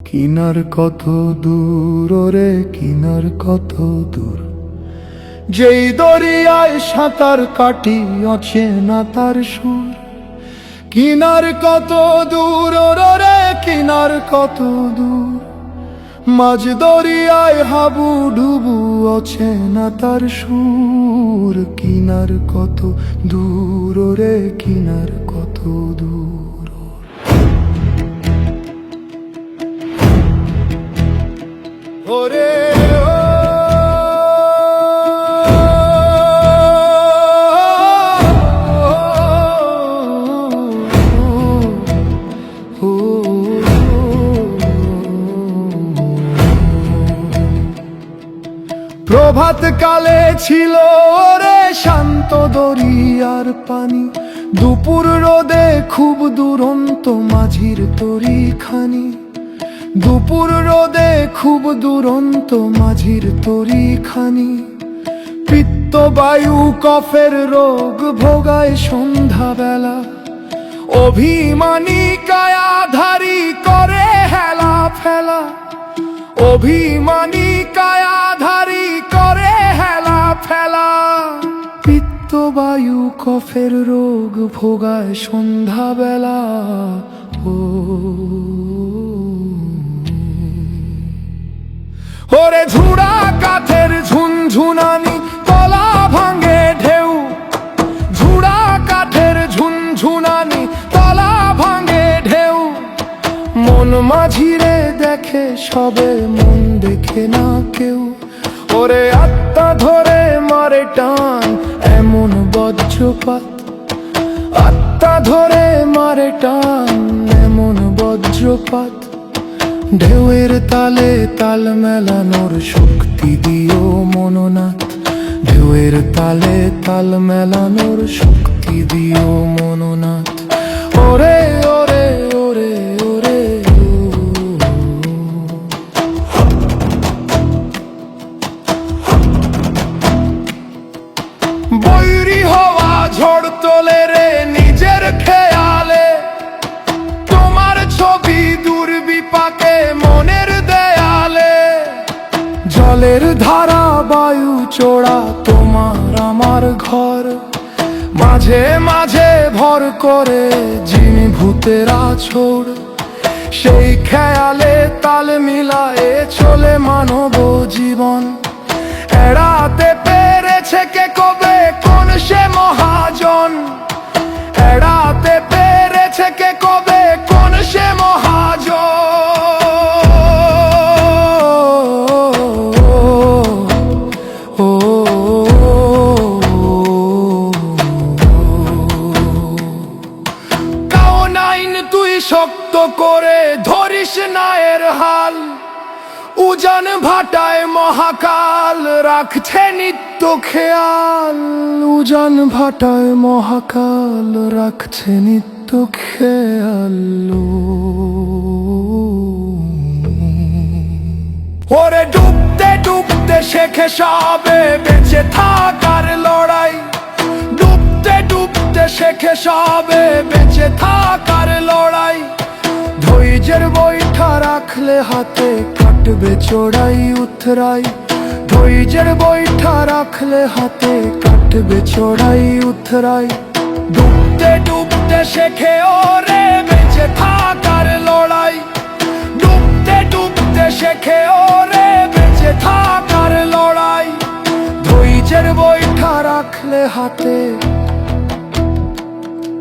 কিনার কত দূর রে কিনার কত দূর, যেই দরিয়ায় সাঁতার কাটি অচেনা তার সুর। কিনার কত দূর রে কিনার কত দূর, মাঝ দরিয়ায় হাবু ডুবু অচেনা তার সুর। কিনার কত দূর রে কিনার কত দূর। ওরে প্রভাত কালে ছিল রে শান্ত দরিয়ার পানি, দুপুর রোদে খুব দুরন্ত মাঝির তরিখানি। দুপুর রোদে খুব দুরন্ত মাঝির তরিখানি। পিত্ত বায়ু কফের রোগ ভোগায় সন্ধ্যাবেলা, অভিমানী কায়াধারী করে হেলা ফেলা। অভিমানী কায়াধারী করে হেলা ফেলা। পিত্ত বায়ু কফের রোগ ভোগায় সন্ধ্যাবেলা। ওরে ঝুড়া কাঠের ঝুনঝুনানি তলা ভাঙে ঢেউ। ঝুড়া কাঠের ঝুনঝুনানি তলা ভাঙে ঢেউ। মন মাঝিরে দেখে সবে মন দেখে না কেউ। ওরে আত্মা ধরে মারে টান এমন বজ্রপাত। আত্মা ধরে মারে টান এমন বজ্রপাত। ঢেউয়ের তালে তাল মেলানোর শক্তি দিও মনোনাথ। ঢেউয়ের তালে তাল মেলানোর শক্তি দিও মনোনাথ। ওরে ওরে ওরে ওরে বৈরী হওয়া ঝড় তোলে রে নিজের খেয়ালে। তোমার ছবি দুর্বিপাকে মনের দেয়ালে। জলের ধারা বায়ু চোড়া তোমার আমার ঘর। মাঝে মাঝে ভর করে যিনি ভূতের আছড়। সেই খেয়ালে তাল মিলায়ে চলে মানব জীবন। এড়াতে পেরেছে কে কবে কোন সে মহাজন। এড়াতে পেরেছে কে কবে কোন সে মহাজন। কাওনাইন তুই শক্ত করে ধরিস না এর হাল। উজান ভাটায় মহাকাল রাখছে নিত্য খেয়াল। উজান ভাটায় মহাকাল রাখছে নিত্য খেয়াল। ওরে ডুবতে ডুবতে শেখে সবে বেঁচে থাকার লড়াই। ডুবতে ডুবতে শেখে সবে বেঁচে থাকার লড়াই। ধৈর্যের বৈঠা রাখলে হাতে কাটবে চড়াই উতরাই। ধৈর্যের বৈঠা রাখলে হাতে কাটবে চড়াই উতরাই। ডুবতে ডুবতে শেখে ওরে বেঁচে থাকার লড়াই। ডুবতে ডুবতে শেখে ওরে বেঁচে থাকার লড়াই। ধৈর্যের বৈঠা রাখলে হাতে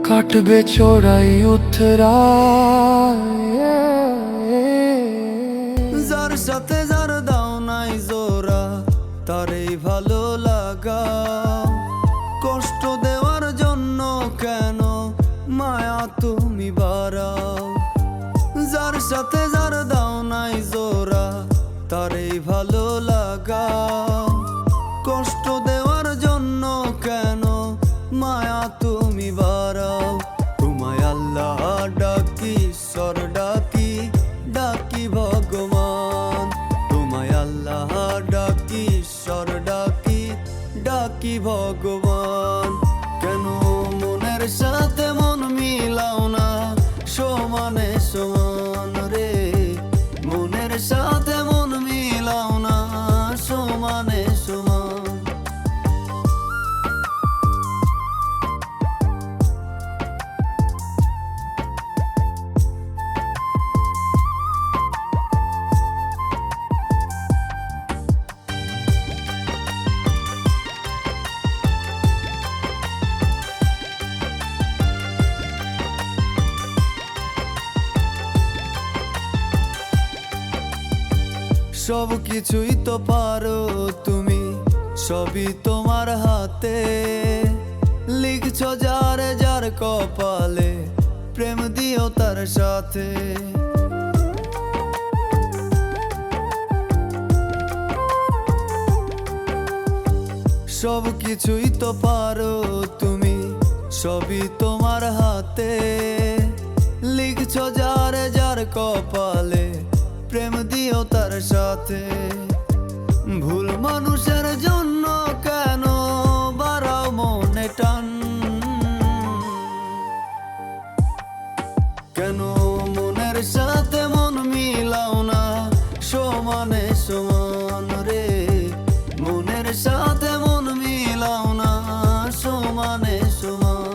কাটবে চড়াই উতরাই। যার সাথে যার দাও নাই জোড়া তারই ভালো লাগা। কষ্ট দেওয়ার জন্য কেন মায়া তুমি বাড়াও। যার সাথে যার দাও নাই জোড়া তারই ভালো লাগা। কষ্ট দেওয়ার জন্য কেন মায়া তুমি বাড়াও। তোমায় আল্লাহ ডাকি ঈশ্বর ডাকি ডাকি ভগবান। তোমায় আল্লাহ ডাকি ঈশ্বর ডাকি ডাকি ভগবান। কেন মনের সাথে মন মিলাও না সমানে সমান রে। সাথে মন মিলাও না সমানে সমান। সব কিছুই তো পারো তুমি, সবই তোমার হাতে। লিখছো যার যার কপালে, প্রেম দিও তার সাথে। সব কিছুই তো পারো তুমি, সবই তোমার হাতে। লিখছো যার যার কপালে, প্রেম দিও তার সাথে। ভুল মানুষের জন্য কেন বাড়াও মনে টান? কেন মনের সাথে মন মিলাও না সমানে সমান রে? মনের সাথে মন মিলাও না সমানে সমান।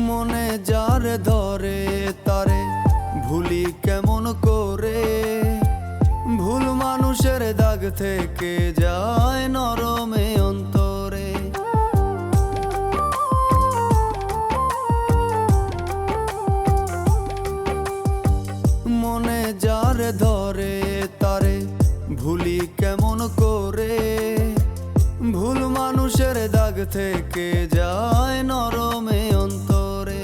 মনে যার ধরে তারে ভুলি কেমন করে? ভুল মানুষের দাগ থেকে যায় নরমে অন্তরে। মনে যার ধরে তারে ভুলি কেমন করে? ভুল মানুষের দাগ থেকে যায় নরমে অন্তরে।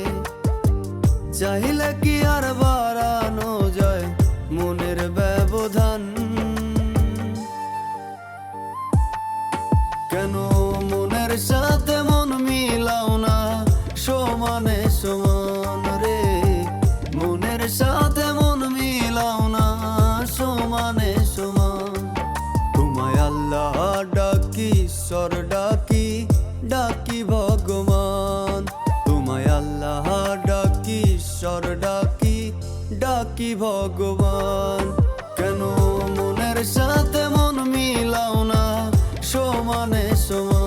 চাইলে কি আর বাড়ানো যায় মনের ব্যবধান? কেন মনের সাথে মন মিলাও না সমানে সমান রে? মনের সাথে মন মিলাও না সমানে সমান। তোমায় আল্লাহ ডাকি, ঈশ্বর ডাকি, ডাকি ভগবান। তোমায় আল্লাহ ডাকি, ঈশ্বর ডাকি, ডাকি ভগবান। কেন মনের সাথে মন মিলাও না সমানে সমান?